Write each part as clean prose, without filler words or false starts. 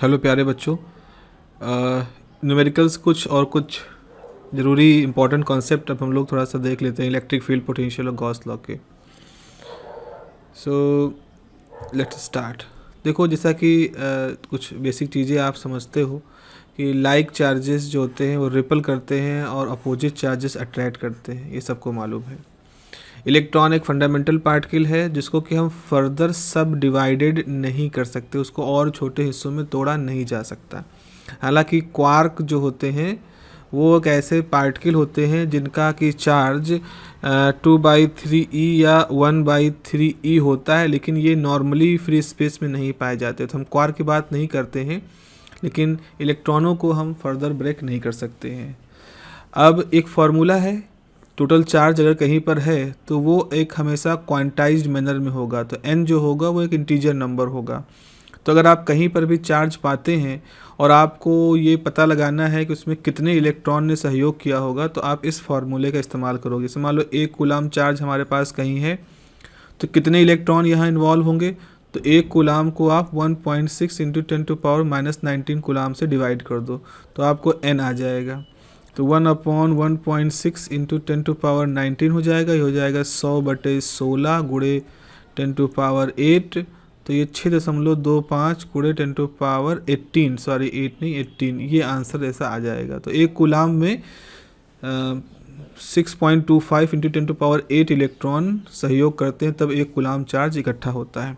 Hello प्यारे बच्चों। Numericals कुछ ज़रूरी इंपॉर्टेंट कॉन्सेप्ट अब हम लोग थोड़ा सा देख लेते हैं इलेक्ट्रिक फील्ड, पोटेंशियल और गॉस लॉ के। So let's start. देखो, जैसा कि कुछ बेसिक चीज़ें आप समझते हो कि लाइक चार्जेस जो होते हैं वो रिपल करते हैं और अपोजिट चार्जेस अट्रैक्ट करते हैं, ये सबको मालूम है। इलेक्ट्रॉन एक फंडामेंटल पार्टिकल है जिसको कि हम फर्दर सब डिवाइडेड नहीं कर सकते, उसको और छोटे हिस्सों में तोड़ा नहीं जा सकता। हालांकि क्वार्क जो होते हैं वो एक ऐसे पार्टिकल होते हैं जिनका कि चार्ज 2/3e या 1/3e होता है, लेकिन ये नॉर्मली फ्री स्पेस में नहीं पाए जाते। तो हम क्वार्क की बात नहीं करते हैं, लेकिन इलेक्ट्रॉनों को हम फर्दर ब्रेक नहीं कर सकते हैं। अब एक फार्मूला है, टोटल चार्ज अगर कहीं पर है तो वो एक हमेशा क्वांटाइज्ड मैनर में होगा, तो n जो होगा वो एक इंटीजर नंबर होगा। तो अगर आप कहीं पर भी चार्ज पाते हैं और आपको ये पता लगाना है कि उसमें कितने इलेक्ट्रॉन ने सहयोग किया होगा, तो आप इस फार्मूले का इस्तेमाल करोगे। जैसे मान लो 1 कूलाम चार्ज हमारे पास कहीं है, तो कितने इलेक्ट्रॉन यहाँ इन्वॉल्व होंगे, तो 1 कूलाम को आप 1.6 × 10⁻⁻19 कूलाम से डिवाइड कर दो तो आपको n आ जाएगा। तो 1/1.6 × 10⁻19 हो जाएगा, ये हो जाएगा 100/16 गुणे 10⁸, तो ये 6.25 गुणे 10⁻18, सॉरी 8 नहीं 18, ये आंसर ऐसा आ जाएगा। तो 1 कूलाम में 6.25 × 10⁸ इलेक्ट्रॉन सहयोग करते हैं, तब 1 कूलाम चार्ज इकट्ठा होता है।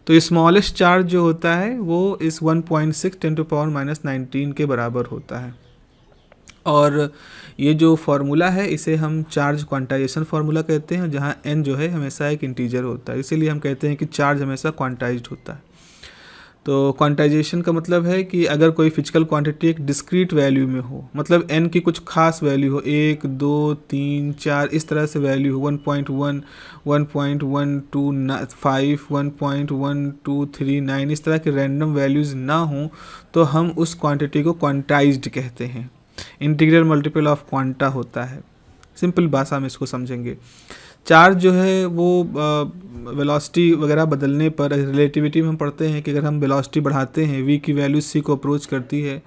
तो स्मॉलेस्ट चार्ज जो होता है वो इस 1.6 × 10⁻19 के बराबर होता है। और ये जो फार्मूला है इसे हम चार्ज क्वांटाइजेशन फार्मूला कहते हैं, जहाँ n जो है हमेशा एक इंटीजर होता है, इसीलिए हम कहते हैं कि चार्ज हमेशा क्वांटाइज्ड होता है। तो क्वांटाइजेशन का मतलब है कि अगर कोई फिजिकल क्वांटिटी एक डिस्क्रीट वैल्यू में हो, मतलब n की कुछ खास वैल्यू हो, 1 2 3 4 इस तरह से वैल्यू हो, 1.1 1.125 1.1239 इस तरह के रैंडम वैल्यूज़ ना हो, तो हम उस क्वांटिटी को क्वांटाइज्ड कहते हैं। इंटीग्रल मल्टीपल ऑफ क्वांटा होता है, सिंपल भाषा में इसको समझेंगे। चार्ज जो है वो वेलोसिटी वगैरह बदलने पर, रिलेटिविटी में हम पढ़ते हैं कि अगर हम वेलोसिटी बढ़ाते हैं, v की वैल्यू c को अप्रोच करती है,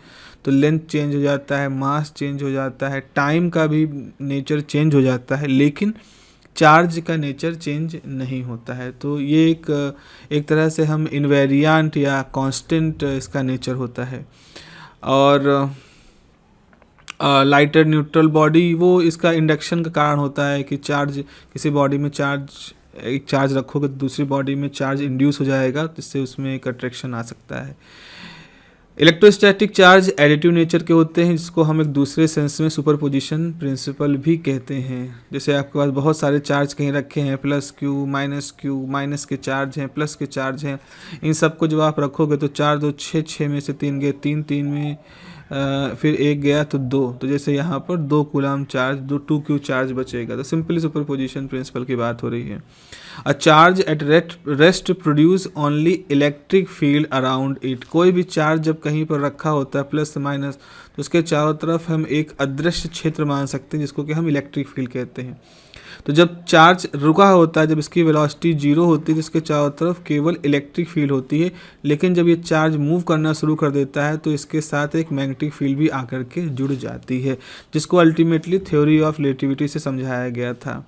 तो लेंथ चेंज हो जाता है, मास चेंज हो जाता है, टाइम का भी नेचर चेंज हो जाता है, लेकिन चार्ज का नेचर चेंज नहीं होता है। तो ये एक तरह से हम इनवेरिएंट या कांस्टेंट इसका नेचर होता है। और लाइटर न्यूट्रल बॉडी वो इसका इंडक्शन का कारण होता है कि चार्ज किसी बॉडी में एक चार्ज रखोगे तो दूसरी बॉडी में चार्ज इंड्यूस हो जाएगा, जिससे उसमें एक अट्रैक्शन आ सकता है। इलेक्ट्रोस्टैटिक चार्ज एडिटिव नेचर के होते हैं, जिसको हम एक दूसरे सेंस में सुपरपोजिशन प्रिंसिपल भी कहते हैं। जैसे आपके पास बहुत सारे चार्ज कहीं रखे हैं, +q माइनस के चार्ज हैं, प्लस के चार्ज हैं, इन सबको जब आप रखोगे तो 4 2 6 6 में से 3 गए, 3 3 में फिर 1 गया तो 2, तो जैसे यहाँ पर 2 कूलाम चार्ज 2q चार्ज बचेगा। तो सिंपली सुपरपोजिशन प्रिंसिपल की बात हो रही है। A charge at rest produce only electric field around it. कोई भी चार्ज जब कहीं पर रखा होता है प्लस माइनस, तो उसके चारों तरफ हम एक अदृश्य क्षेत्र मान सकते हैं, जिसको कि हम इलेक्ट्रिक फील्ड कहते हैं। तो जब चार्ज रुका होता है, जब इसकी वेलोसिटी 0 होती है, तो इसके चारों तरफ केवल इलेक्ट्रिक फील्ड होती है, लेकिन जब ये चार्ज मूव करना शुरू कर देता है तो इसके साथ एक मैग्नेटिक फील्ड भी आकर के जुड़ जाती है, जिसको अल्टीमेटली थ्योरी ऑफ रिलेटिविटी से समझाया गया था।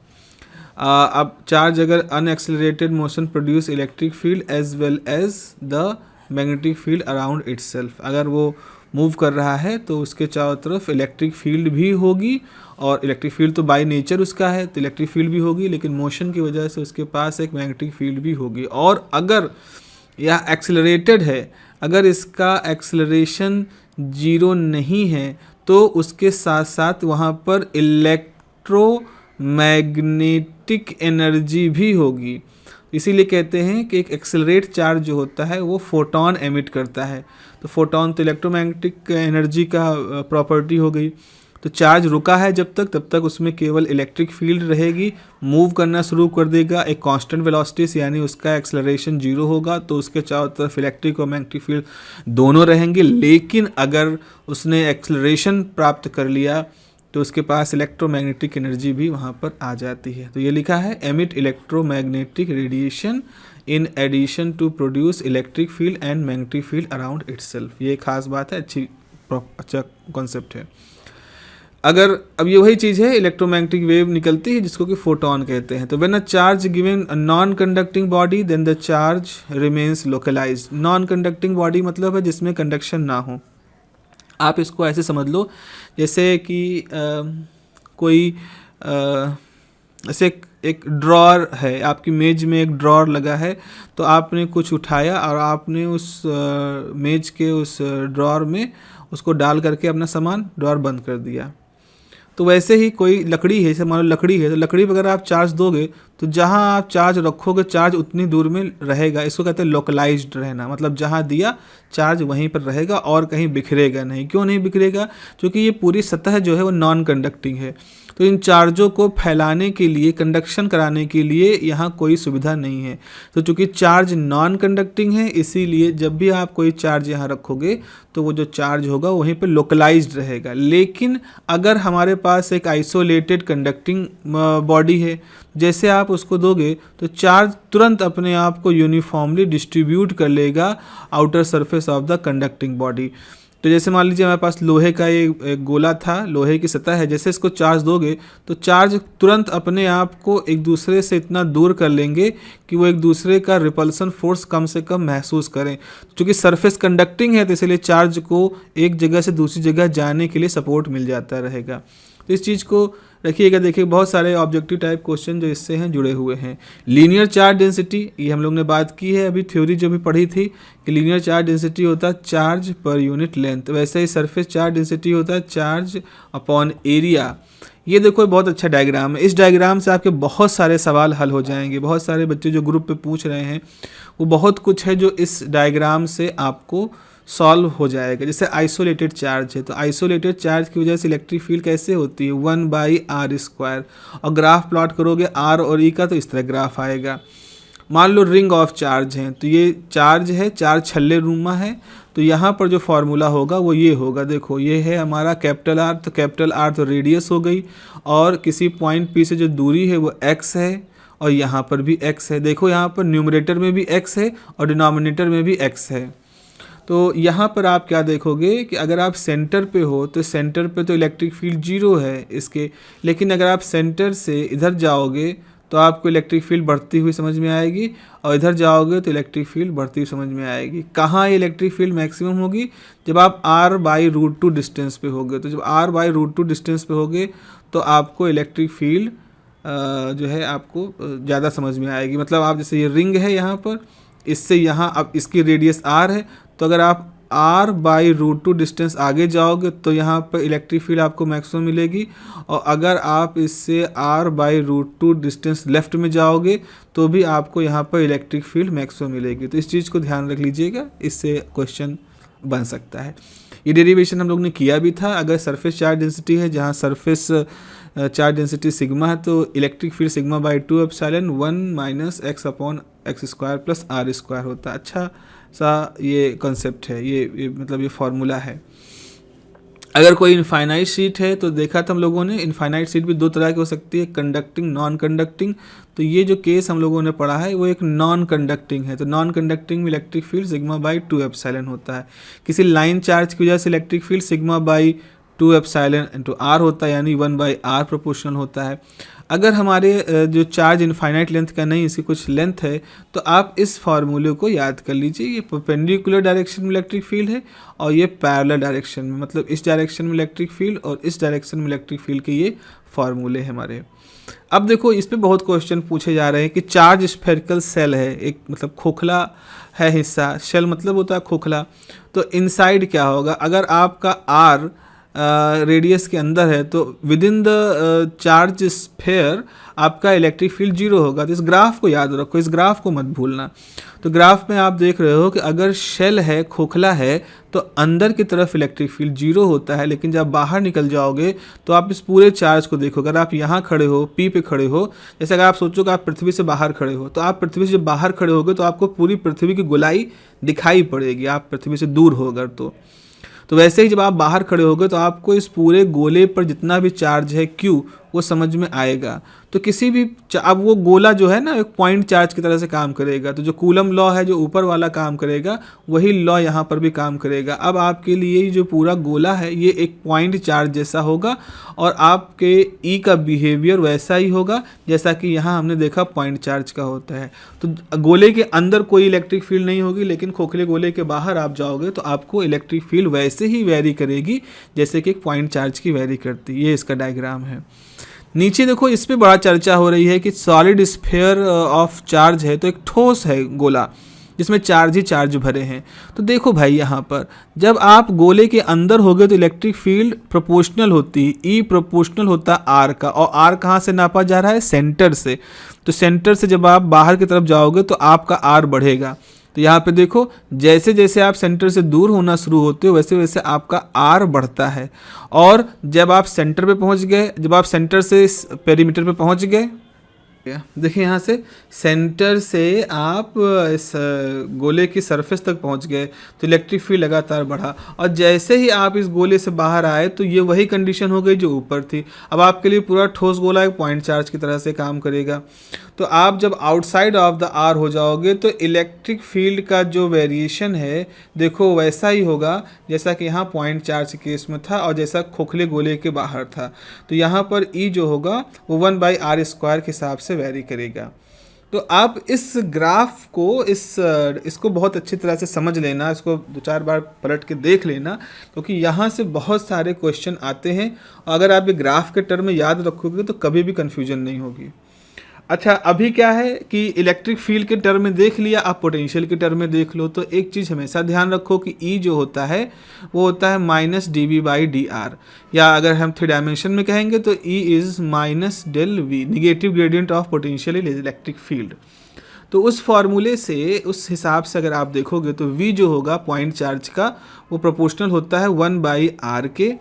अब चार्ज अगर unaccelerated motion produce electric field as well as the magnetic field around itself. अगर वो मूव कर रहा है तो उसके चारों तरफ इलेक्ट्रिक फील्ड भी होगी, और इलेक्ट्रिक फील्ड तो बाय नेचर उसका है, तो इलेक्ट्रिक फील्ड भी होगी, लेकिन मोशन की वजह से उसके पास एक मैग्नेटिक फील्ड भी होगी। और अगर यह एक्सेलरेटेड है, अगर इसका एक्सेलरेशन 0 नहीं है, तो उसके साथ साथ वहाँ पर इलेक्ट्रोमैग्नेटिक एनर्जी भी होगी। इसीलिए कहते हैं कि एक एक्सेलरेट चार्ज जो होता है वो फोटोन एमिट करता है। तो फोटोन तो इलेक्ट्रोमैग्नेटिक एनर्जी का प्रॉपर्टी हो गई। तो चार्ज रुका है जब तक, तब तक उसमें केवल इलेक्ट्रिक फील्ड रहेगी, मूव करना शुरू कर देगा एक कांस्टेंट वेलोसिटी से, यानी उसका एक्सेलरेशन 0 होगा, तो उसके चारों तरफ इलेक्ट्रिक और मैग्नेटिक फील्ड दोनों रहेंगे। लेकिन अगर उसने एक्सेलरेशन प्राप्त कर लिया तो उसके पास इलेक्ट्रोमैग्नेटिक एनर्जी भी वहाँ पर आ जाती है। तो ये लिखा है emit electromagnetic radiation in addition to produce electric field and magnetic field around itself. ये खास बात है, अच्छा कॉन्सेप्ट है। अगर अब ये वही चीज़ है, इलेक्ट्रोमैग्नेटिक वेव निकलती है जिसको कि फोटोन कहते हैं। तो when a charge given a non conducting body then the charge remains localized. Non conducting body मतलब है जिसमें कंडक्शन ना हो। आप इसको ऐसे समझ लो जैसे कि कोई ऐसे एक ड्रॉर है, आपकी मेज में एक ड्रॉर लगा है, तो आपने कुछ उठाया और आपने उस मेज के उस ड्रॉर में उसको डाल करके अपना सामान ड्रॉर बंद कर दिया। तो वैसे ही कोई लकड़ी है, जैसे मान लो लकड़ी है, तो लकड़ी पर अगर आप चार्ज दोगे तो जहाँ आप चार्ज रखोगे चार्ज उतनी दूर में रहेगा। इसको कहते हैं लोकलाइज्ड रहना, मतलब जहाँ दिया चार्ज वहीं पर रहेगा और कहीं बिखरेगा नहीं। क्यों नहीं बिखरेगा? क्योंकि ये पूरी सतह जो है वो नॉन कंडक्टिंग है। तो इन चार्जों को फैलाने के लिए, कंडक्शन कराने के लिए यहाँ कोई सुविधा नहीं है। तो चूँकि चार्ज नॉन कंडक्टिंग है, इसीलिए जब भी आप कोई चार्ज यहाँ रखोगे तो वो जो चार्ज होगा वहीं पे लोकलाइज्ड रहेगा। लेकिन अगर हमारे पास एक आइसोलेटेड कंडक्टिंग बॉडी है, जैसे आप उसको दोगे तो चार्ज तुरंत अपने आप को यूनिफॉर्मली डिस्ट्रीब्यूट कर लेगा outer surface of the conducting body. तो जैसे मान लीजिए हमारे पास लोहे का एक गोला था, लोहे की सतह है, जैसे इसको चार्ज दोगे तो चार्ज तुरंत अपने आप को एक दूसरे से इतना दूर कर लेंगे कि वो एक दूसरे का रिपल्सन फोर्स कम से कम महसूस करें। क्योंकि सरफेस कंडक्टिंग है तो इसलिए चार्ज को एक जगह से दूसरी जगह जाने के लिए सपोर्ट मिल जाता रहेगा। तो इस चीज़ को रखिएगा। देखिए बहुत सारे ऑब्जेक्टिव टाइप क्वेश्चन जो इससे हैं जुड़े हुए हैं। लीनियर चार्ज डेंसिटी, ये हम लोग ने बात की है, अभी थ्योरी जो भी पढ़ी थी कि लीनियर चार्ज डेंसिटी होता है चार्ज पर यूनिट लेंथ। वैसे ही सरफेस चार्ज डेंसिटी होता है चार्ज अपॉन एरिया। ये देखो बहुत अच्छा डायग्राम है, इस डायग्राम से आपके बहुत सारे सवाल हल हो जाएंगे। बहुत सारे बच्चे जो ग्रुप पे पूछ रहे हैं वो बहुत कुछ है जो इस डायग्राम से आपको सॉल्व हो जाएगा। जैसे आइसोलेटेड चार्ज है, तो आइसोलेटेड चार्ज की वजह से इलेक्ट्रिक फील्ड कैसे होती है 1/r²। और ग्राफ प्लॉट करोगे r और e का तो इस तरह ग्राफ आएगा। मान लो रिंग ऑफ चार्ज है, तो ये चार्ज है, चार्ज छल्ले नुमा है, तो यहाँ पर जो फार्मूला होगा वो ये होगा। देखो ये है हमारा कैपिटल R, तो कैपिटल R तो रेडियस हो गई, और किसी पॉइंट P से जो दूरी है वो x है, और यहाँ पर भी x है। देखो यहाँ पर न्यूमरेटर में भी x है और डिनोमिनेटर में भी x है। तो यहाँ पर आप क्या देखोगे कि अगर आप सेंटर पे हो तो सेंटर पे तो इलेक्ट्रिक फील्ड 0 है इसके, लेकिन अगर आप सेंटर से इधर जाओगे तो आपको इलेक्ट्रिक फील्ड बढ़ती हुई समझ में आएगी, और इधर जाओगे तो इलेक्ट्रिक फील्ड बढ़ती हुई समझ में आएगी। कहाँ ये इलेक्ट्रिक फील्ड मैक्सिमम होगी? जब आप r/√2 डिस्टेंस पे होगे। तो जब r/√2 डिस्टेंस पे होगे तो आपको इलेक्ट्रिक फील्ड जो है आपको ज़्यादा समझ में आएगी। मतलब आप जैसे ये रिंग है यहाँ पर, इससे यहाँ अब इसकी रेडियस r है, तो अगर आप r/√2 डिस्टेंस आगे जाओगे तो यहाँ पर इलेक्ट्रिक फील्ड आपको मैक्सिमम मिलेगी, और अगर आप इससे r/√2 डिस्टेंस लेफ्ट में जाओगे तो भी आपको यहाँ पर इलेक्ट्रिक फील्ड मैक्सिमम मिलेगी। तो इस चीज़ को ध्यान रख लीजिएगा, इससे क्वेश्चन बन सकता है। ये डेरिवेशन हम लोग ने किया भी था। अगर सरफेस चार्ज डेंसिटी है, जहाँ सरफेस चार्ज डेंसिटी सिग्मा है, तो electric field सिग्मा/2 epsilon 1 - x/x² + r² होता है। अच्छा सा ये कॉन्सेप्ट है, ये मतलब ये फार्मूला है। अगर कोई इनफाइनाइट शीट है तो देखा था हम लोगों ने, इनफाइनाइट शीट भी दो तरह की हो सकती है, कंडक्टिंग, नॉन कंडक्टिंग। तो ये जो केस हम लोगों ने पढ़ा है वो एक नॉन कंडक्टिंग है। तो नॉन कंडक्टिंग में इलेक्ट्रिक फील्ड सिग्मा/2 एप्सिलॉन होता है। किसी लाइन चार्ज की वजह से इलेक्ट्रिक फील्ड सिग्मा/2 एप्सिलॉन × r होता है, यानी 1/r प्रोपोर्शनल होता है। अगर हमारे जो चार्ज इनफाइनाइट लेंथ का नहीं, इसकी कुछ लेंथ है, तो आप इस फार्मूले को याद कर लीजिए। ये परपेंडिकुलर डायरेक्शन में इलेक्ट्रिक फील्ड है और ये पैरेलल डायरेक्शन में, मतलब इस डायरेक्शन में इलेक्ट्रिक फील्ड और इस डायरेक्शन में इलेक्ट्रिक फील्ड के ये फार्मूले हैं हमारे। अब देखो इस पे बहुत क्वेश्चन पूछे जा रहे हैं कि चार्ज स्फेरिकल सेल है, एक मतलब खोखला है हिस्सा, शेल मतलब होता है खोखला, तो इनसाइड क्या होगा? अगर आपका r रेडियस के अंदर है तो with in the charge sphere आपका इलेक्ट्रिक फील्ड 0 होगा। तो इस ग्राफ को याद रखो, इस ग्राफ को मत भूलना। तो ग्राफ में आप देख रहे हो कि अगर शेल है, खोखला है, तो अंदर की तरफ इलेक्ट्रिक फील्ड 0 होता है, लेकिन जब बाहर निकल जाओगे तो आप इस पूरे चार्ज को देखो। अगर आप यहाँ खड़े हो, P पे खड़े हो, जैसे अगर आप सोचो कि आप पृथ्वी से बाहर खड़े हो, तो आप पृथ्वी से जब बाहर खड़े होगे तो आपको पूरी पृथ्वी की गोलाई दिखाई पड़ेगी, आप पृथ्वी से दूर हो अगर तो वैसे ही जब आप बाहर खड़े होगे तो आपको इस पूरे गोले पर जितना भी चार्ज है Q, वो समझ में आएगा। तो किसी भी अब वो गोला जो है ना एक पॉइंट चार्ज की तरह से काम करेगा, तो जो कूलम लॉ है जो ऊपर वाला काम करेगा वही लॉ यहाँ पर भी काम करेगा। अब आपके लिए जो पूरा गोला है ये एक पॉइंट चार्ज जैसा होगा और आपके ई का बिहेवियर वैसा ही होगा जैसा कि यहाँ हमने देखा पॉइंट चार्ज का होता है। तो गोले के अंदर कोई इलेक्ट्रिक फील्ड नहीं होगी, लेकिन खोखले गोले के बाहर आप जाओगे तो आपको इलेक्ट्रिक फील्ड वैसे ही वेरी करेगी जैसे कि एक पॉइंट चार्ज की वेरी करती। ये इसका डायग्राम है। नीचे देखो, इस पे बड़ा चर्चा हो रही है कि सॉलिड स्फीयर ऑफ चार्ज है, तो एक ठोस है गोला जिसमें चार्ज ही चार्ज भरे हैं। तो देखो भाई यहाँ पर जब आप गोले के अंदर होगे तो इलेक्ट्रिक फील्ड प्रोपोर्शनल होती है, ई प्रोपोर्शनल होता है आर का, और आर कहाँ से नापा जा रहा है? सेंटर से। तो सेंटर से जब आप बाहर की तरफ जाओगे तो आपका आर बढ़ेगा। तो यहाँ पे देखो जैसे जैसे आप सेंटर से दूर होना शुरू होते हो वैसे वैसे आपका आर बढ़ता है, और जब आप सेंटर पे पहुँच गए, जब आप सेंटर से पेरीमीटर पे पहुँच गए, देखिए यहाँ से सेंटर से आप इस गोले की सरफेस तक पहुँच गए तो इलेक्ट्रिक फील्ड लगातार बढ़ा, और जैसे ही आप इस गोले से बाहर आए तो ये वही कंडीशन हो गई जो ऊपर थी। अब आपके लिए पूरा ठोस गोला एक पॉइंट चार्ज की तरह से काम करेगा। तो आप जब आउटसाइड ऑफ द आर हो जाओगे तो इलेक्ट्रिक फील्ड का जो वेरिएशन है देखो वैसा ही होगा जैसा कि यहाँ पॉइंट चार्ज केस में था और जैसा खोखले गोले के बाहर था। तो यहाँ पर ई जो होगा वो 1/r² के हिसाब से वेरी करेगा। तो आप इस ग्राफ को इसको बहुत अच्छी तरह से समझ लेना, इसको 2-4 बार पलट के देख लेना, क्योंकि यहाँ से बहुत सारे क्वेश्चन आते हैं। अगर आप ये ग्राफ के टर्म में याद रखोगे तो कभी भी कन्फ्यूजन नहीं होगी। अच्छा, अभी क्या है कि इलेक्ट्रिक फील्ड के टर्म में देख लिया, आप पोटेंशियल के टर्म में देख लो। तो एक चीज़ हमेशा ध्यान रखो कि ई जो होता है वो होता है -dv/dr, या अगर हम 3 डायमेंशन में कहेंगे तो E is -del_v, negative gradient of potential electric field. तो उस फॉर्मूले से, उस हिसाब से अगर आप देखोगे तो v जो होगा पॉइंट चार्ज का वो प्रोपोर्शनल होता है 1/r के।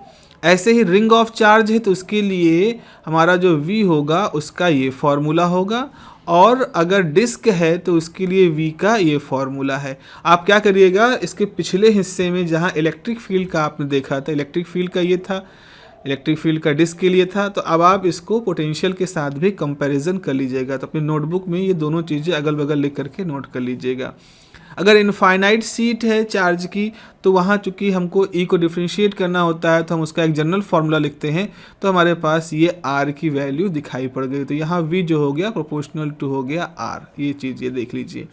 ऐसे ही रिंग ऑफ चार्ज है तो उसके लिए हमारा जो v होगा उसका ये फॉर्मूला होगा, और अगर डिस्क है तो उसके लिए v का ये फॉर्मूला है। आप क्या करिएगा, इसके पिछले हिस्से में जहाँ इलेक्ट्रिक फील्ड का आपने देखा था, इलेक्ट्रिक फील्ड का ये था, इलेक्ट्रिक फील्ड का डिस्क के लिए था, तो अब आप इसको पोटेंशियल के साथ भी कंपैरिजन कर लीजिएगा। तो अपनी नोटबुक में ये दोनों चीज़ें अगल बगल लिख करके नोट कर लीजिएगा। अगर इनफाइनाइट सीट है चार्ज की तो वहाँ चूँकि हमको ई को डिफ्रेंशिएट करना होता है तो हम उसका एक जनरल फार्मूला लिखते हैं, तो हमारे पास ये आर की वैल्यू दिखाई पड़ गई। तो यहाँ वी जो हो गया प्रोपोर्शनल टू हो गया आर, ये चीज़ ये देख लीजिए।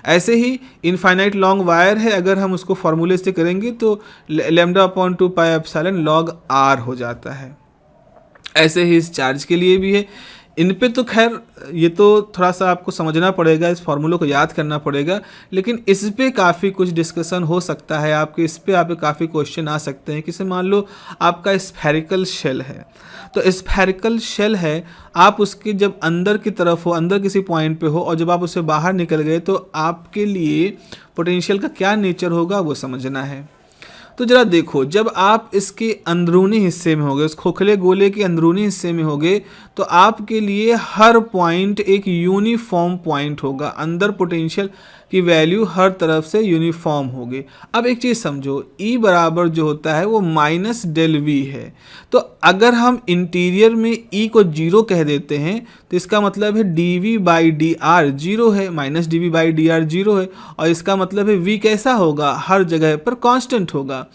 ऐसे ही इनफाइनाइट लॉन्ग वायर है, अगर हम उसको फार्मूले से करेंगे तो λ/2πε log r हो जाता है। ऐसे ही इस चार्ज के लिए भी है। इन पे तो खैर ये तो थोड़ा सा आपको समझना पड़ेगा, इस फॉर्मूले को याद करना पड़ेगा, लेकिन इस पे काफ़ी कुछ डिस्कशन हो सकता है आपके, इस पे आप काफ़ी क्वेश्चन आ सकते हैं। किसे मान लो आपका स्फेरिकल शेल है, तो स्फेरिकल शेल है, आप उसके जब अंदर की तरफ हो, अंदर किसी पॉइंट पे हो, और जब आप उससे बाहर निकल गए तो आपके लिए पोटेंशियल का क्या नेचर होगा वो समझना है। तो जरा देखो, जब आप इसके अंदरूनी हिस्से में होगे, उस खोखले गोले के अंदरूनी हिस्से में होगे, तो आपके लिए हर पॉइंट एक यूनिफॉर्म पॉइंट होगा। अंदर पोटेंशियल की वैल्यू हर तरफ से यूनिफॉर्म होगी। अब एक चीज़ समझो, E बराबर जो होता है वो -del_v है। तो अगर हम इंटीरियर में E को 0 कह देते हैं तो इसका मतलब है dv/dr 0 है, -dv/dr 0 है, और इसका मतलब है v कैसा होगा, हर जगह पर कांस्टेंट होगा।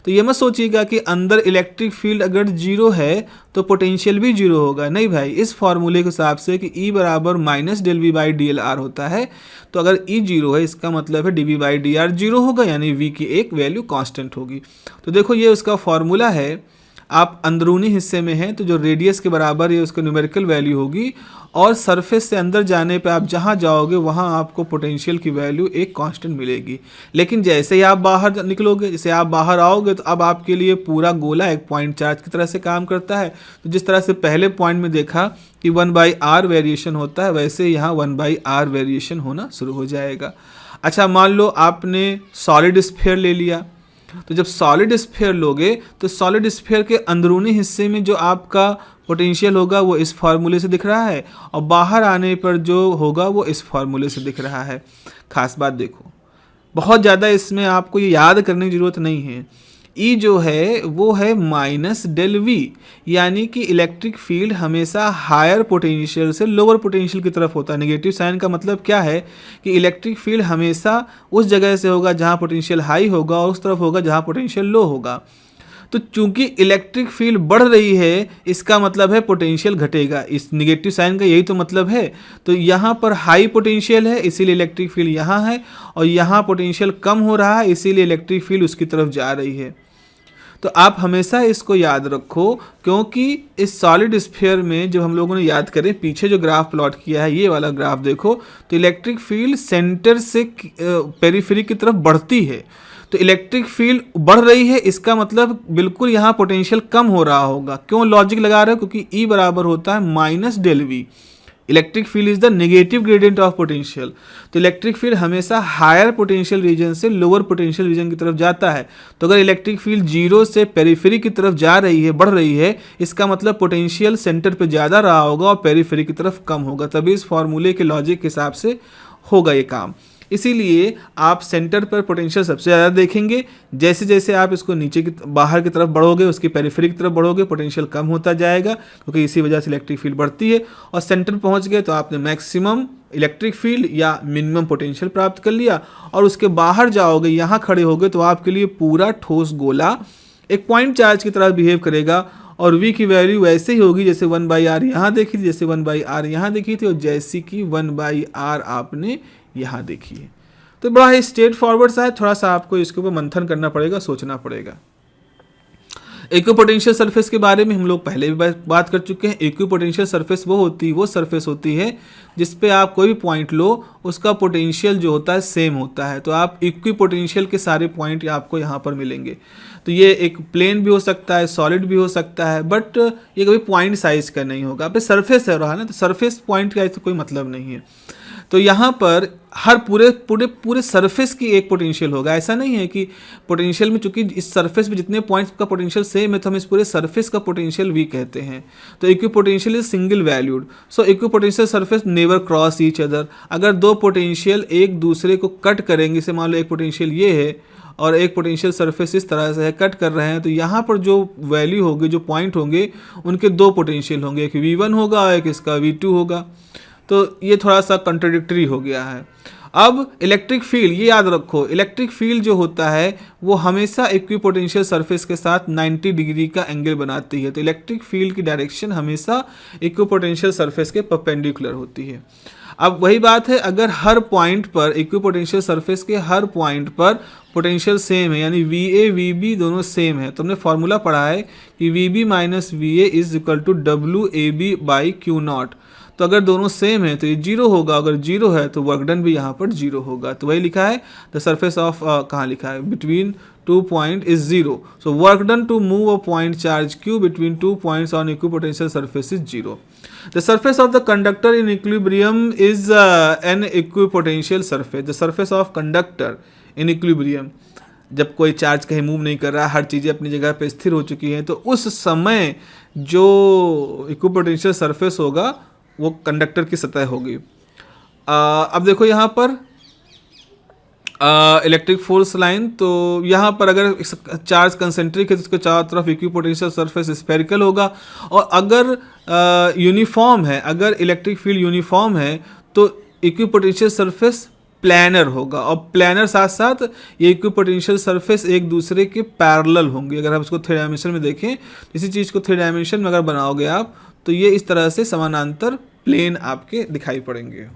तो ये मत सोचिएगा कि अंदर इलेक्ट्रिक फील्ड अगर 0 है तो पोटेंशियल भी 0 होगा, नहीं भाई। इस फॉर्मूले के हिसाब से कि E बराबर -del_v/dr होता है, तो अगर E 0 है इसका मतलब है dv/dr 0 होगा, यानी v की एक वैल्यू कांस्टेंट होगी। तो देखो ये उसका फॉर्मूला है। आप अंदरूनी हिस्से में हैं तो जो रेडियस के बराबर ये उसका न्यूमेरिकल वैल्यू होगी, और सरफेस से अंदर जाने पे आप जहाँ जाओगे वहाँ आपको पोटेंशियल की वैल्यू एक कांस्टेंट मिलेगी। लेकिन जैसे ही आप बाहर निकलोगे, जैसे आप बाहर आओगे, तो अब आपके लिए पूरा गोला एक पॉइंट चार्ज की तरह से काम करता है। तो जिस तरह से पहले पॉइंट में देखा कि 1/r वेरिएशन होता है, वैसे यहाँ 1/r वेरिएशन होना शुरू हो जाएगा। अच्छा, मान लो आपने सॉलिड स्फीयर ले लिया, तो जब सॉलिड स्फीयर लोगे तो सॉलिड स्फीयर के अंदरूनी हिस्से में जो आपका पोटेंशियल होगा वो इस फार्मूले से दिख रहा है, और बाहर आने पर जो होगा वो इस फार्मूले से दिख रहा है। खास बात देखो, बहुत ज़्यादा इसमें आपको ये याद करने की ज़रूरत नहीं है। ई जो है वो है माइनस डेल वी, यानी कि इलेक्ट्रिक फील्ड हमेशा हायर पोटेंशियल से लोअर पोटेंशियल की तरफ होता है। नेगेटिव साइन का मतलब क्या है कि इलेक्ट्रिक फील्ड हमेशा उस जगह से होगा जहाँ पोटेंशियल हाई होगा और उस तरफ होगा जहाँ पोटेंशियल लो होगा। तो चूंकि इलेक्ट्रिक फील्ड बढ़ रही है इसका मतलब है पोटेंशियल घटेगा, इस निगेटिव साइन का यही तो मतलब है। तो यहाँ पर हाई पोटेंशियल है इसीलिए इलेक्ट्रिक फील्ड यहाँ है, और यहाँ पोटेंशियल कम हो रहा है इसीलिए इलेक्ट्रिक फील्ड उसकी तरफ जा रही है। तो आप हमेशा इसको याद रखो, क्योंकि इस सॉलिड स्फीयर में जब हम लोगों ने याद करें पीछे जो ग्राफ प्लॉट किया है, ये वाला ग्राफ देखो, तो इलेक्ट्रिक फील्ड सेंटर से पेरिफेरी की तरफ बढ़ती है। तो इलेक्ट्रिक फील्ड बढ़ रही है इसका मतलब बिल्कुल यहाँ पोटेंशियल कम हो रहा होगा। क्यों लॉजिक लगा रहे हो? क्योंकि ई बराबर होता है minus del V. Electric field is the negative gradient of potential. तो इलेक्ट्रिक फील्ड हमेशा हायर पोटेंशियल रीजन से लोअर पोटेंशियल रीजन की तरफ जाता है। तो अगर इलेक्ट्रिक फील्ड जीरो से पेरिफेरी की तरफ जा रही है, बढ़ रही है, इसका मतलब पोटेंशियल सेंटर पे ज़्यादा रहा होगा और पेरिफेरी की तरफ कम होगा। तभी इस फॉर्मूले के लॉजिक के हिसाब से होगा ये काम। इसीलिए आप सेंटर पर पोटेंशियल सबसे ज़्यादा देखेंगे। जैसे जैसे आप इसको नीचे की बाहर की तरफ बढ़ोगे, उसकी पेरिफेरी की तरफ बढ़ोगे, पोटेंशियल कम होता जाएगा, क्योंकि इसी वजह से इलेक्ट्रिक फील्ड बढ़ती है। और सेंटर पहुंच गए तो आपने मैक्सिमम इलेक्ट्रिक फील्ड या मिनिमम पोटेंशियल प्राप्त कर लिया। और उसके बाहर जाओगे, यहाँ खड़े होगे, तो आपके लिए पूरा ठोस गोला एक पॉइंट चार्ज की तरह बिहेव करेगा। और v की वैल्यू वैसे ही होगी जैसे 1/r यहाँ देखी थी, जैसे 1/r यहाँ देखी थी, और जैसी कि 1/r आपने यहाँ देखी है। तो बड़ा ही स्ट्रेट फॉरवर्ड सा है, थोड़ा सा आपको इसके ऊपर मंथन करना पड़ेगा, सोचना पड़ेगा। इक्विपोटेंशियल सरफेस के बारे में हम लोग पहले भी बात कर चुके हैं। इक्विपोटेंशियल सरफेस वो सरफेस होती है जिस पे आप कोई भी पॉइंट लो उसका पोटेंशियल जो होता है सेम होता है। तो आप इक्विपोटेंशियल के सारे पॉइंट आपको यहाँ पर मिलेंगे। तो ये एक प्लेन भी हो सकता है, सॉलिड भी हो सकता है, बट ये कभी पॉइंट साइज का नहीं होगा। पे सरफेस है रहा ना, तो सरफेस पॉइंट का तो कोई मतलब नहीं है। तो यहाँ पर हर पूरे सरफेस की एक पोटेंशियल होगा। ऐसा नहीं है कि पोटेंशियल में, चूंकि इस सरफेस में जितने पॉइंट्स का पोटेंशियल सेम है तो हम इस पूरे सरफेस का पोटेंशियल वी कहते हैं। तो equipotential is single valued. So equipotential surface never cross each other. अगर दो पोटेंशियल एक दूसरे को कट करेंगे, जैसे मान लो एक पोटेंशियल ये है और एक पोटेंशियल सरफेस इस तरह से है, कट कर रहे हैं, तो यहाँ पर जो वैल्यू होगी, जो पॉइंट होंगे, उनके दो पोटेंशियल होंगे, एक V1 होगा और एक इसका V2 होगा। तो ये थोड़ा सा कंट्राडिक्टरी हो गया है। अब इलेक्ट्रिक फील्ड, ये याद रखो, इलेक्ट्रिक फील्ड जो होता है वो हमेशा इक्विपोटेंशियल सरफेस के साथ 90 डिग्री का एंगल बनाती है। तो इलेक्ट्रिक फील्ड की डायरेक्शन हमेशा इक्विपोटेंशियल सरफेस के परपेंडिकुलर होती है। अब वही बात है, अगर हर पॉइंट पर इक्विपोटेंशियल सरफेस के हर पॉइंट पर पोटेंशियल सेम है, यानी VA VB दोनों सेम है, तो हमने फॉर्मूला पढ़ा है कि VB minus VA is equal to WAB by Q0। तो अगर दोनों सेम है तो ये जीरो होगा, अगर जीरो है तो वर्क डन भी यहाँ पर जीरो होगा। तो वही लिखा है, द सरफेस ऑफ कहाँ लिखा है, between 2 point is zero. So work done to move a point charge Q between 2 points on equipotential surface is zero. The surface of the conductor in equilibrium is an equipotential surface. The surface of conductor in equilibrium, जब कोई charge कहीं move नहीं कर रहा, हर चीज़ें अपनी जगह पे स्थिर हो चुकी हैं, तो उस समय जो इक्विपोटेंशियल सरफेस होगा वो कंडक्टर की सतह होगी। अब देखो यहाँ पर इलेक्ट्रिक फोर्स लाइन, तो यहाँ पर अगर चार्ज कंसेंट्रिक है तो उसके चारों तरफ इक्विपोटेंशियल सरफेस स्फेरिकल होगा। और अगर यूनिफॉर्म है, अगर इलेक्ट्रिक फील्ड यूनिफॉर्म है तो इक्विपोटेंशियल सरफेस प्लानर होगा। और प्लानर साथ साथ ये इक्विपोटेंशियल सरफेस एक दूसरे के पैरेलल होंगे। अगर हम इसको थ्री डायमेंशन में देखें, इसी चीज़ को थ्री डायमेंशन में अगर बनाओगे आप, तो ये इस तरह से समानांतर प्लेन आपके दिखाई पड़ेंगे।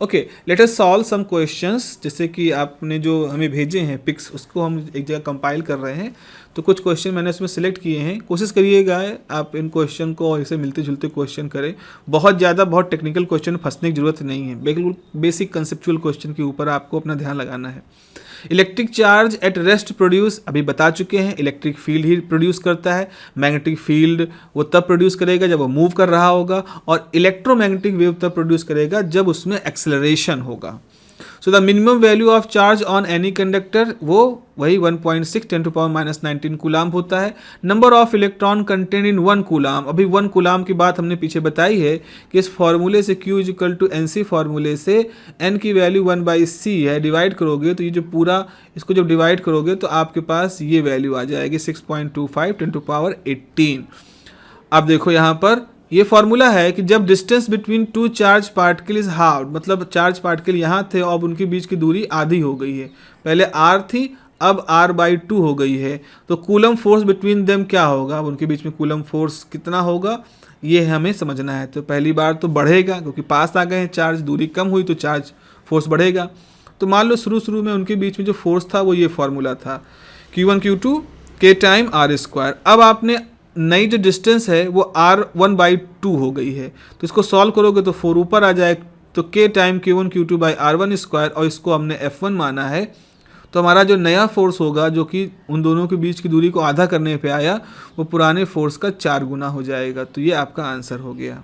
Okay, let us solve some questions. जैसे कि आपने जो हमें भेजे हैं पिक्स, उसको हम एक जगह कंपाइल कर रहे हैं, तो कुछ क्वेश्चन मैंने उसमें सिलेक्ट किए हैं। कोशिश करिएगा आप इन क्वेश्चन को और इसे मिलते जुलते क्वेश्चन करें। बहुत ज़्यादा बहुत टेक्निकल क्वेश्चन फंसने की जरूरत नहीं है, बिल्कुल बेसिक कंसेप्चुअल क्वेश्चन के ऊपर आपको अपना ध्यान लगाना है। Electric charge at rest produce, अभी बता चुके हैं, इलेक्ट्रिक फील्ड ही प्रोड्यूस करता है। मैग्नेटिक फील्ड वो तब प्रोड्यूस करेगा जब वो मूव कर रहा होगा, और इलेक्ट्रोमैग्नेटिक वेव तब प्रोड्यूस करेगा जब उसमें एक्सेलरेशन होगा। So the minimum value of charge on any conductor वो वही 1.6 10⁻⁻19 कूलाम होता है। Number of electron content in 1 coulomb, अभी 1 कूलाम की बात हमने पीछे बताई है कि इस फॉर्मूले से Q इक्वल टू NC फॉर्मूले से N की वैल्यू 1/c है, डिवाइड करोगे तो ये जो पूरा इसको जब डिवाइड करोगे तो आपके पास ये वैल्यू आ जाएगी 6.25 10⁻18। अब देखो यहाँ पर ये फॉर्मूला है कि जब distance between two charge particle is half, मतलब चार्ज पार्टिकल यहाँ थे और उनके बीच की दूरी आधी हो गई है, पहले r थी अब r/2 हो गई है, तो कूलम फोर्स बिटवीन देम क्या होगा, अब उनके बीच में कूलम फोर्स कितना होगा ये हमें समझना है। तो पहली बार तो बढ़ेगा क्योंकि पास आ गए हैं चार्ज, दूरी कम हुई तो चार्ज फोर्स बढ़ेगा। तो मान लो शुरू में उनके बीच में जो फोर्स था वो ये फॉर्मूला था Q1 Q2 K time r²। अब आपने नई जो डिस्टेंस है वो r1/2 हो गई है, तो इसको सॉल्व करोगे तो 4 ऊपर आ जाए, तो K time Q1 Q2 by r1², और इसको हमने F1 माना है, तो हमारा जो नया फोर्स होगा जो कि उन दोनों के बीच की दूरी को आधा करने पे आया वो पुराने फोर्स का 4 गुना हो जाएगा। तो ये आपका आंसर हो गया।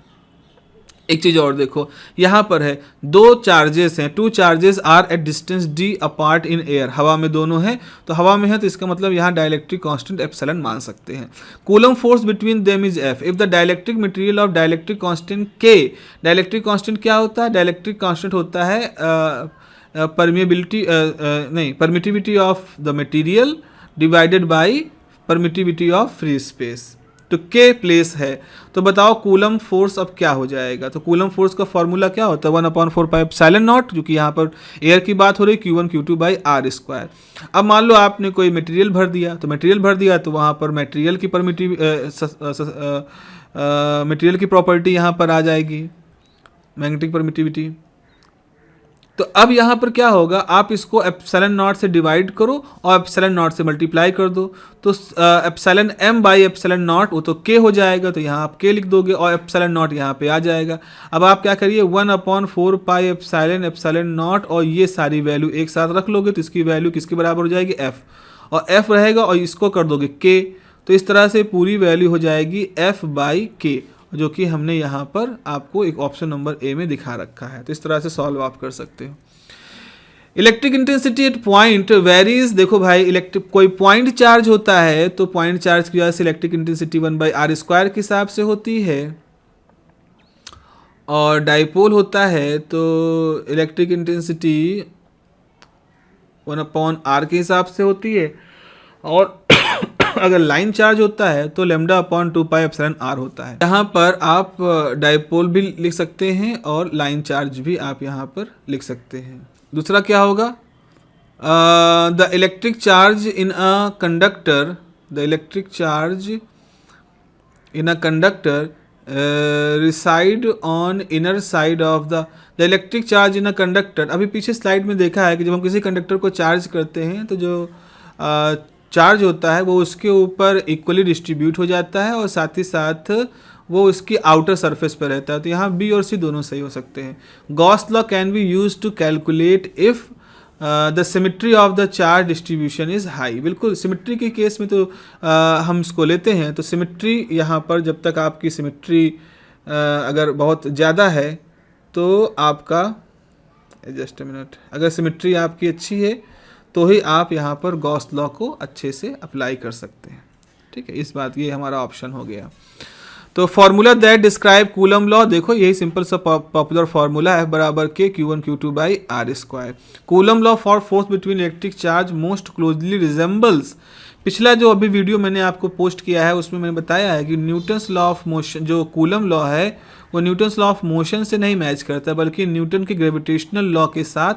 एक चीज़ और देखो, यहाँ पर है दो चार्जेस हैं, 2 charges are at distance d apart in air, हवा में दोनों हैं, तो हवा में है तो इसका मतलब यहाँ डाइलेक्ट्रिक कांस्टेंट एप्सिलॉन मान सकते हैं। Coulomb force between them is F if the dielectric material of dielectric constant K, dielectric constant क्या होता है, डाइलेक्ट्रिक कांस्टेंट होता है permittivity of the material divided by permittivity of free space, तो K place है। तो बताओ कूलम फोर्स अब क्या हो जाएगा, तो कूलम फोर्स का फॉर्मूला क्या होता है 1/4πε0, जो कि यहाँ पर एयर की बात हो रही Q1 Q2 बाई r²। अब मान लो आपने कोई मटेरियल भर दिया, तो मटेरियल भर दिया तो वहाँ पर मटेरियल की प्रॉपर्टी यहाँ पर आ जाएगी, मैग्नेटिक परमिटिविटी। तो अब यहाँ पर क्या होगा, आप इसको एप्सिलॉन नॉट से डिवाइड करो और एप्सिलॉन नॉट से मल्टीप्लाई कर दो, तो epsilon m by epsilon not वो तो k हो जाएगा, तो यहाँ आप k लिख दोगे और एप्सिलॉन नॉट यहाँ पे आ जाएगा। अब आप क्या करिए 1/4π एप्सिलॉन नॉट और ये सारी वैल्यू एक साथ रख लोगे तो इसकी वैल्यू किसके बराबर हो जाएगी f, और f रहेगा और इसको कर दोगे k, तो इस तरह से पूरी वैल्यू हो जाएगी f/k, जो कि हमने यहाँ पर आपको एक ऑप्शन नंबर ए में दिखा रखा है। तो इस तरह से सॉल्व आप कर सकते हो। Electric intensity at point varies, देखो भाई इलेक्ट्रिक कोई पॉइंट चार्ज होता है तो पॉइंट चार्ज की वजह से इलेक्ट्रिक इंटेंसिटी 1/r² के हिसाब से होती है, और डाइपोल होता है तो इलेक्ट्रिक इंटेंसिटी 1/r के हिसाब से होती है, और अगर लाइन चार्ज होता है तो λ/2πε0r होता है। यहाँ पर आप डाइपोल भी लिख सकते हैं और लाइन चार्ज भी आप यहाँ पर लिख सकते हैं। दूसरा क्या होगा, the electric charge in a conductor, the electric charge in a conductor reside on inner side of the electric charge in a conductor. अभी पीछे स्लाइड में देखा है कि जब हम किसी कंडक्टर को चार्ज करते हैं तो जो चार्ज होता है वो उसके ऊपर इक्वली डिस्ट्रीब्यूट हो जाता है और साथ ही साथ वो उसकी आउटर सरफेस पर रहता है। तो यहाँ बी और सी दोनों सही हो सकते हैं। Gauss law can be use to calculate if the symmetry of the charge distribution is high. बिल्कुल सिमेट्री के केस में तो हम इसको लेते हैं, तो सिमेट्री यहाँ पर जब तक आपकी सिमेट्री अगर बहुत ज़्यादा है तो आपका, जस्ट अ मिनट, अगर सिमेट्री आपकी अच्छी है तो ही आप यहाँ पर गॉस लॉ को अच्छे से अप्लाई कर सकते हैं। ठीक है, इस बात ये हमारा ऑप्शन हो गया। तो formula that describe coulomb law, देखो यही सिंपल सा पॉपुलर फार्मूला है, बराबर के Q1 Q2 by r²। Coulomb law for force between electric charge most closely resembles, पिछला जो अभी वीडियो मैंने आपको पोस्ट किया है उसमें मैंने बताया है कि न्यूटन्स लॉ ऑफ मोशन, जो कूलम लॉ है वो न्यूटन्स लॉ ऑफ मोशन से नहीं मैच करता बल्कि न्यूटन के ग्रेविटेशनल लॉ के साथ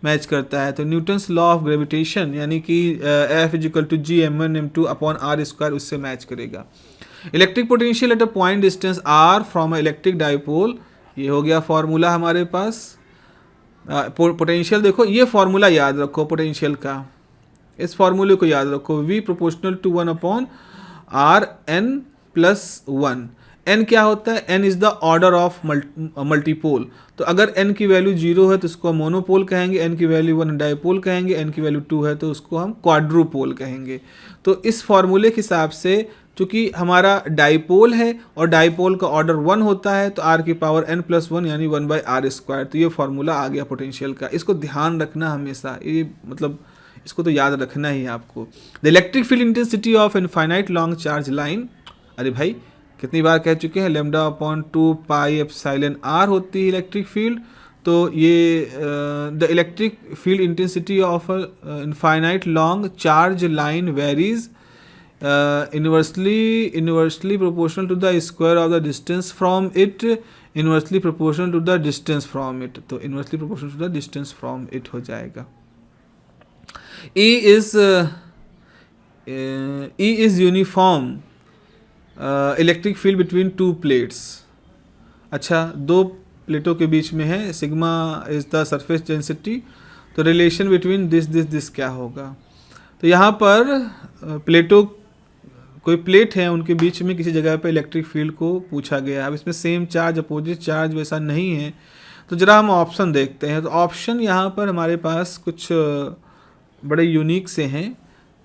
मैच करता है। तो न्यूटन्स लॉ ऑफ ग्रेविटेशन यानी कि F = g/m1m2/r² उससे मैच करेगा। Electric potential at a point distance r from a electric dipole, ये हो गया फॉर्मूला हमारे पास। पोटेंशियल देखो, ये फॉर्मूला याद रखो पोटेंशियल का, इस फॉर्मूले को याद रखो, V = 1/r(n+1). n क्या होता है, n is the order of multipole. तो अगर n की वैल्यू 0 है तो उसको हम मोनोपोल कहेंगे, n की वैल्यू 1 डाइपोल कहेंगे, n की वैल्यू 2 है तो उसको हम क्वाड्रुपोल कहेंगे। तो इस फॉर्मूले के हिसाब से चूँकि हमारा डाइपोल है और डाइपोल का ऑर्डर 1 होता है तो r की पावर n+1 यानी 1/r²। तो ये फार्मूला आ गया पोटेंशियल का। इसको ध्यान रखना हमेशा, ये मतलब इसको तो याद रखना ही है आपको। The electric field intensity of infinite long charge line, अरे भाई कितनी बार कह चुके हैं, λ/2 πε r होती है इलेक्ट्रिक फील्ड। तो ये the electric field intensity of infinite long charge line varies inversely proportional to the square of the distance from it, inversely proportional to the distance from it। तो inversely proportional to the distance from it हो जाएगा। E is uniform electric field between two plates। अच्छा, दो प्लेटों के बीच में है, sigma is the surface density. तो रिलेशन बिटवीन दिस क्या होगा? तो यहाँ पर प्लेटों, कोई प्लेट है, उनके बीच में किसी जगह पे इलेक्ट्रिक फील्ड को पूछा गया है। अब इसमें सेम चार्ज अपोजिट चार्ज वैसा नहीं है, तो जरा हम ऑप्शन देखते हैं। तो ऑप्शन यहाँ पर हमारे पास कुछ बड़े यूनिक से हैं,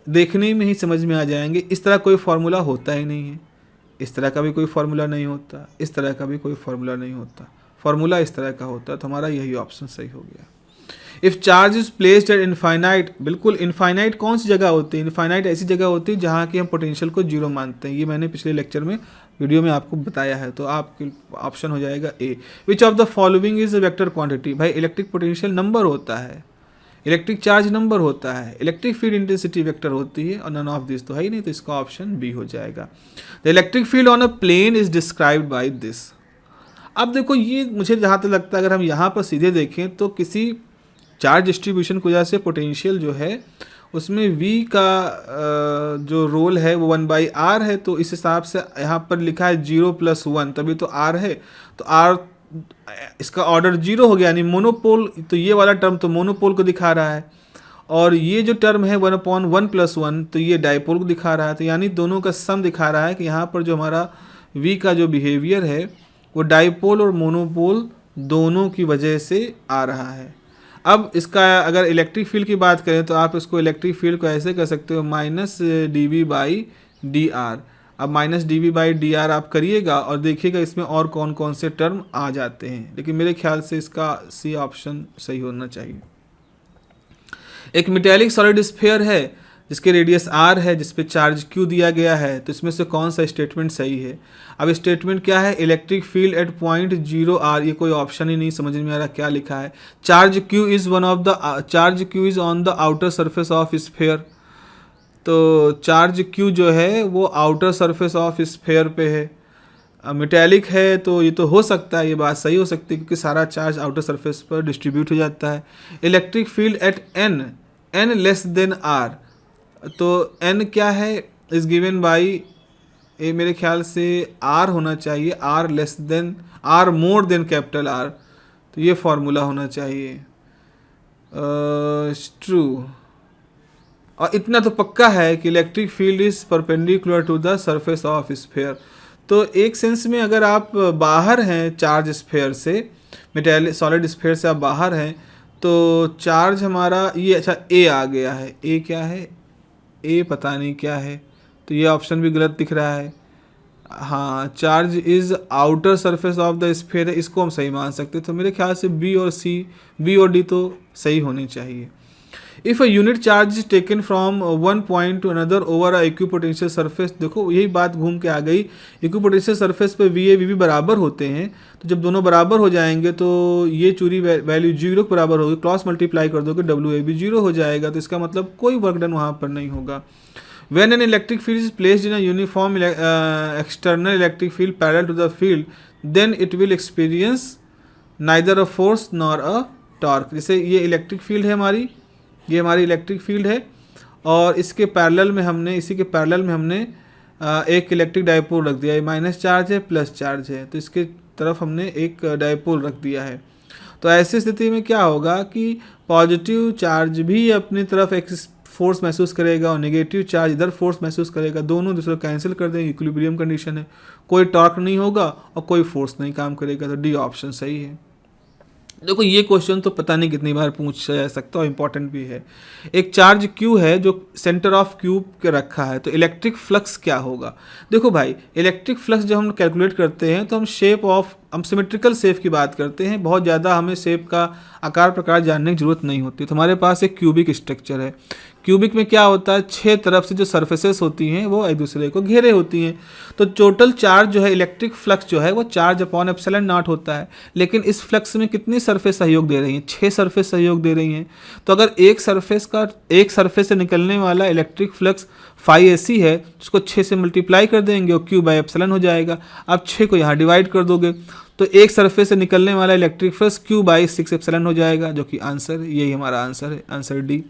देखने में ही समझ में आ जाएंगे। इस तरह कोई फार्मूला होता ही नहीं है, इस तरह का भी कोई फार्मूला नहीं होता, इस तरह का भी कोई फार्मूला नहीं होता। फार्मूला इस तरह का होता है, तो हमारा यही ऑप्शन सही हो गया। If charge is placed at infinite, बिल्कुल इनफाइनाइट कौन सी जगह होती है? इनफाइनाइट ऐसी जगह होती है जहाँ की हम पोटेंशियल को जीरो मानते हैं। ये मैंने पिछले लेक्चर में वीडियो में आपको बताया है। तो आपके ऑप्शन हो जाएगा A. Which of the following is a vector quantity? भाई इलेक्ट्रिक पोटेंशियल नंबर होता है, इलेक्ट्रिक चार्ज नंबर होता है, इलेक्ट्रिक फील्ड इंटेंसिटी वेक्टर होती है, और नन ऑफ दिस तो है ही नहीं, तो इसका ऑप्शन बी हो जाएगा। The electric field on a plane is described by this. अब देखो, ये मुझे जहाँ तक लगता है अगर हम यहाँ पर सीधे देखें तो किसी चार्ज डिस्ट्रीब्यूशन की वजह से पोटेंशियल जो है उसमें V का जो रोल है वो 1/r है। तो इस हिसाब से यहाँ पर लिखा है 0+1, तभी तो r है। तो r इसका ऑर्डर 0 हो गया, यानी मोनोपोल। तो ये वाला टर्म तो मोनोपोल को दिखा रहा है, और ये जो टर्म है 1/1+1 तो ये डाइपोल को दिखा रहा है। तो यानी दोनों का सम दिखा रहा है कि यहाँ पर जो हमारा V का जो बिहेवियर है वो डाइपोल और मोनोपोल दोनों की वजह से आ रहा है। अब इसका अगर इलेक्ट्रिक फील्ड की बात करें तो आप इसको इलेक्ट्रिक फील्ड को ऐसे कर सकते हो -dV/dr। अब -dV/dr आप करिएगा और देखिएगा इसमें और कौन कौन से टर्म आ जाते हैं, लेकिन मेरे ख्याल से इसका सी ऑप्शन सही होना चाहिए। एक मेटेलिक सॉलिड स्फीयर है जिसके रेडियस r है, जिस पे चार्ज q दिया गया है, तो इसमें से कौन सा स्टेटमेंट सही है? अब स्टेटमेंट क्या है? Electric field eight point 0r। ये कोई ऑप्शन ही नहीं समझ में आ रहा क्या लिखा है। Charge q is on the outer surface of sphere. तो चार्ज q जो है वो आउटर सरफेस ऑफ स्फीयर पे है। मेटेलिक है तो ये तो हो सकता है, ये बात सही हो सकती है क्योंकि सारा चार्ज आउटर सरफेस पर डिस्ट्रीब्यूट हो जाता है। Electric field eight n less than r। तो n क्या है? इज गिवन बाई, ये मेरे ख्याल से r होना चाहिए, r less than r more than capital R। तो ये फॉर्मूला होना चाहिए। ट्रू। और इतना तो पक्का है कि electric field is perpendicular to the surface of sphere. तो एक सेंस में अगर आप बाहर हैं चार्ज स्फीयर से, मेटेलिक सॉलिड स्फीयर से आप बाहर हैं, तो चार्ज हमारा ये, अच्छा ए आ गया है। ए क्या है? ए पता नहीं क्या है, तो ये ऑप्शन भी गलत दिख रहा है। हाँ, charge is outer surface of the sphere है, इसको हम सही मान सकते। तो मेरे ख्याल से बी और डी तो सही होने चाहिए। If a unit charge is taken from one point two another over a equipotential surface, देखो यही बात घूम के आ गई। इक्विपोटेंशियल सरफेस पे वी ए वी बी बराबर होते हैं, तो जब दोनों बराबर हो जाएंगे तो ये चूरी वैल्यू 0 के बराबर होगी, क्रॉस मल्टीप्लाई कर दोगे डब्ल्यू ए बी 0 हो जाएगा। तो इसका मतलब कोई वर्क डन वहाँ पर नहीं होगा। When an electric field is placed in a uniform external electric field parallel to the field, then it will experience neither a force nor a torque। जैसे ये इलेक्ट्रिक फील्ड है हमारी, ये हमारी इलेक्ट्रिक फील्ड है, और इसके पैरेलल में हमने, इसी के पैरेलल में हमने एक इलेक्ट्रिक डाइपोल रख दिया। ये माइनस चार्ज है, प्लस चार्ज है, तो इसके तरफ हमने एक डाइपोल रख दिया है। तो ऐसी स्थिति में क्या होगा कि पॉजिटिव चार्ज भी अपनी तरफ एक फोर्स महसूस करेगा और नेगेटिव चार्ज इधर फोर्स महसूस करेगा, दोनों दूसरे को कैंसिल कर देंगे, इक्विलिब्रियम कंडीशन है, कोई टॉर्क नहीं होगा और कोई फोर्स नहीं काम करेगा। तो डी ऑप्शन सही है। देखो ये क्वेश्चन तो पता नहीं कितनी बार पूछा जा सकता और इम्पोर्टेंट भी है। एक चार्ज Q है जो सेंटर ऑफ क्यूब के रखा है, तो इलेक्ट्रिक फ्लक्स क्या होगा। देखो भाई, इलेक्ट्रिक फ्लक्स जब हम कैलकुलेट करते हैं तो हम सिमेट्रिकल शेप की बात करते हैं, बहुत ज़्यादा हमें शेप का आकार प्रकार जानने की जरूरत नहीं होती। तो हमारे पास एक क्यूबिक स्ट्रक्चर है, क्यूबिक में क्या होता है, 6 तरफ से जो सरफेसेस होती हैं वो एक दूसरे को घेरे होती हैं। तो टोटल चार्ज जो है, इलेक्ट्रिक फ्लक्स जो है वो चार्ज अपॉन एप्सिलॉन नॉट होता है। लेकिन इस फ्लक्स में कितनी सरफेस सहयोग दे रही हैं, 6 सरफेस सहयोग दे रही हैं। तो अगर एक सरफेस से निकलने वाला इलेक्ट्रिक फ्लक्स फाई AC है, उसको 6 से मल्टीप्लाई कर देंगे और Q बाई एप्सिलॉन हो जाएगा। आप 6 को यहाँ डिवाइड कर दोगे तो एक सरफेस से निकलने वाला electric flux Q by 6 epsilon हो जाएगा, जो कि आंसर, यही हमारा आंसर है, answer D.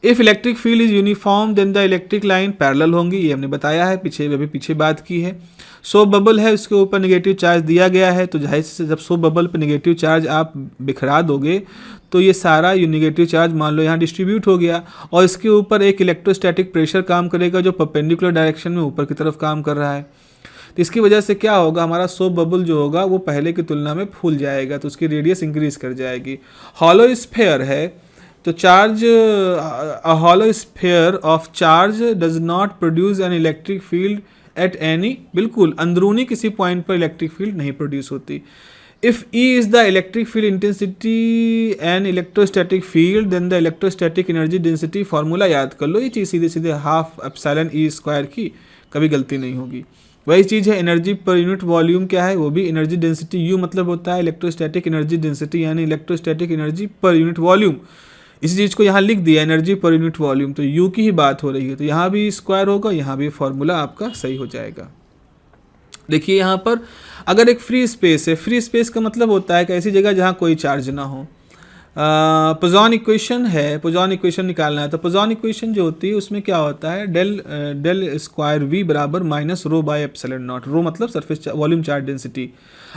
If electric field is uniform then the electric line parallel होंगी, ये हमने बताया है, पीछे बात की है। सोप बबल है, उसके ऊपर नेगेटिव चार्ज दिया गया है, तो जाहिर से जब सोप बबल पर नेगेटिव चार्ज आप बिखरा दोगे तो ये सारा नेगेटिव चार्ज मान लो यहाँ डिस्ट्रीब्यूट हो गया, और इसके ऊपर एक इलेक्ट्रोस्टैटिक प्रेशर काम करेगा जो परपेंडिकुलर डायरेक्शन में ऊपर की तरफ काम कर रहा है। तो इसकी वजह से क्या होगा, हमारा सोप बबल जो होगा वो पहले की तुलना में फूल जाएगा, तो उसकी रेडियस इंक्रीज कर जाएगी। हॉलो स्फीयर है, तो charge hollow sphere of charge does not produce an electric field at any, बिल्कुल अंदरूनी किसी पॉइंट पर इलेक्ट्रिक फील्ड नहीं प्रोड्यूस होती। If E is the electric field intensity and electrostatic field then the electrostatic energy density formula याद कर लो, ये चीज़ सीधे सीधे हाफ एप्सिलॉन E स्क्वायर की, कभी गलती नहीं होगी। वही चीज़ है एनर्जी पर यूनिट वॉल्यूम क्या है, वो भी एनर्जी डेंसिटी, U मतलब होता है इलेक्ट्रोस्टैटिक एनर्जी डेंसिटी, यानी electrostatic energy per unit volume. इसी चीज़ को यहाँ लिख दिया एनर्जी पर यूनिट वॉल्यूम, तो U की ही बात हो रही है, तो यहाँ भी स्क्वायर होगा, यहाँ भी फॉर्मूला आपका सही हो जाएगा। देखिए यहाँ पर अगर एक फ्री स्पेस है, फ्री स्पेस का मतलब होता है कि ऐसी जगह जहाँ कोई चार्ज ना हो। पोजॉन इक्वेशन है, पोजॉन इक्वेशन निकालना है, तो पोजॉन इक्वेशन जो होती है उसमें क्या होता है, डेल स्क्वायर V बराबर minus rho by epsilon naught, rho मतलब सरफेस वॉल्यूम चार्ज डेंसिटी।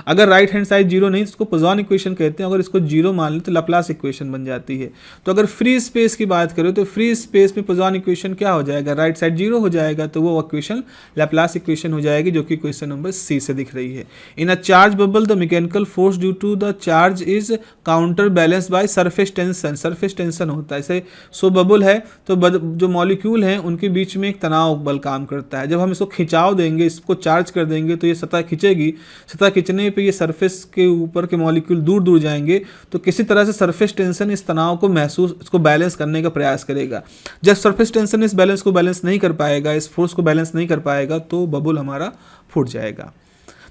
अगर राइट हैंड साइड जीरो नहीं तो इसको पोजॉन इक्वेशन कहते हैं, अगर इसको जीरो मान लें तो लैप्लास इक्वेशन बन जाती है। तो अगर फ्री स्पेस की बात करें तो फ्री स्पेस में पोजॉन इक्वेशन क्या हो जाएगा, राइट साइड जीरो हो जाएगा, तो वो इक्वेशन लैप्लास इक्वेशन हो जाएगी, जो कि क्वेश्चन नंबर C से दिख रही है। In a charge bubble the mechanical force due to the charge is counter balance by surface tension, surface tension होता है। जैसे सो बबल है तो जो मॉलिक्यूल हैं उनके बीच में एक तनाव बल काम करता है, जब हम इसको खिंचाव देंगे, इसको चार्ज कर देंगे तो ये सतह खिंचेगी, सतह खिंचने पे ये सरफेस के ऊपर के मॉलिक्यूल दूर दूर जाएंगे, तो किसी तरह से सरफेस टेंशन इस तनाव को इसको बैलेंस करने का प्रयास करेगा। जब सरफेस टेंशन इस बैलेंस को बैलेंस नहीं कर पाएगा, इस फोर्स को बैलेंस नहीं कर पाएगा, तो बबल हमारा फूट जाएगा।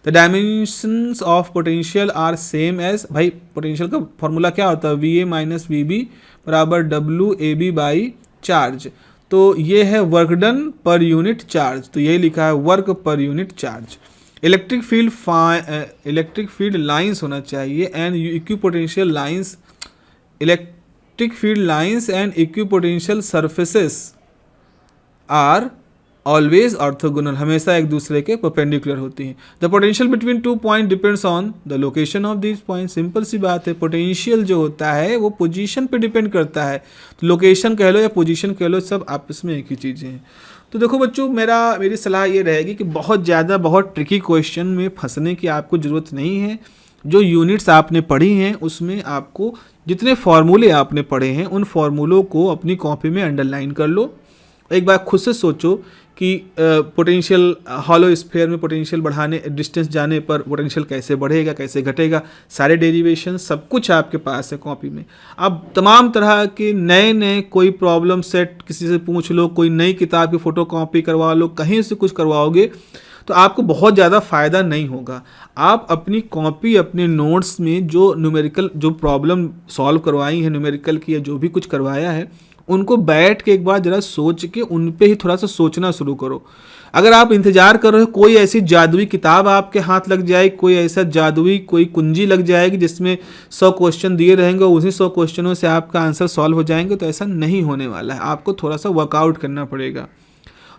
The dimensions of potential are same as, भाई पोटेंशियल का फॉर्मूला क्या होता है, VA माइनस VB बराबर WAB बाई चार्ज। तो ये है work done per unit charge, तो यही लिखा है work per unit charge. Electric field lines होना चाहिए and equipotential lines, electric field lines and equipotential surfaces are always orthogonal, हमेशा एक दूसरे के परपेंडिकुलर होती हैं। The potential between 2 point depends on the location of this point, simple सी बात है, पोटेंशियल जो होता है वो पोजीशन पे डिपेंड करता है, तो लोकेशन कह लो या पोजीशन कह लो, सब आपस में एक ही चीज़ें हैं। तो देखो बच्चों, मेरी सलाह ये रहेगी कि बहुत ट्रिकी क्वेश्चन में फंसने की आपको ज़रूरत नहीं है। जो यूनिट्स आपने पढ़ी हैं उसमें आपको जितने फार्मूले आपने पढ़े हैं उन फार्मूलों को अपनी कॉपी में अंडरलाइन कर लो। एक बार खुद से सोचो कि पोटेंशियल हॉलो स्फीयर में पोटेंशियल बढ़ाने, डिस्टेंस जाने पर पोटेंशियल कैसे बढ़ेगा, कैसे घटेगा, सारे डेरिवेशन सब कुछ आपके पास है कॉपी में। अब तमाम तरह के नए कोई प्रॉब्लम सेट किसी से पूछ लो, कोई नई किताब की फ़ोटो कॉपी करवा लो, कहीं से कुछ करवाओगे तो आपको बहुत ज़्यादा फ़ायदा नहीं होगा। आप अपनी कॉपी, अपने नोट्स में जो न्यूमेरिकल, जो प्रॉब्लम सॉल्व करवाई है न्यूमेरिकल की, या जो भी कुछ करवाया है, उनको बैठ के एक बार ज़रा सोच के उन पे ही थोड़ा सा सोचना शुरू करो। अगर आप इंतज़ार कर रहे हो कोई ऐसी जादुई किताब आपके हाथ लग जाए, कोई ऐसा जादुई कोई कुंजी लग जाएगी जिसमें 100 क्वेश्चन दिए रहेंगे और उसी 100 क्वेश्चनों से आपका आंसर सॉल्व हो जाएंगे, तो ऐसा नहीं होने वाला है। आपको थोड़ा सा वर्कआउट करना पड़ेगा।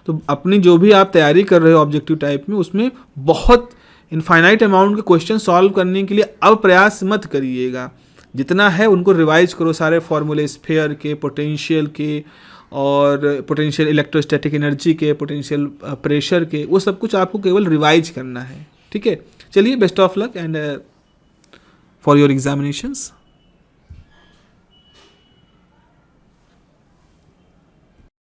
तो अपनी जो भी आप तैयारी कर रहे हो ऑब्जेक्टिव टाइप में, उसमें बहुत इनफाइनाइट अमाउंट के क्वेश्चन सॉल्व करने के लिए अब प्रयास मत करिएगा। जितना है उनको रिवाइज करो, सारे फॉर्मूले स्फीयर के, पोटेंशियल के, और पोटेंशियल इलेक्ट्रोस्टैटिक एनर्जी के, पोटेंशियल प्रेशर के, वो सब कुछ आपको केवल रिवाइज करना है। ठीक है, चलिए best of luck and for your examinations.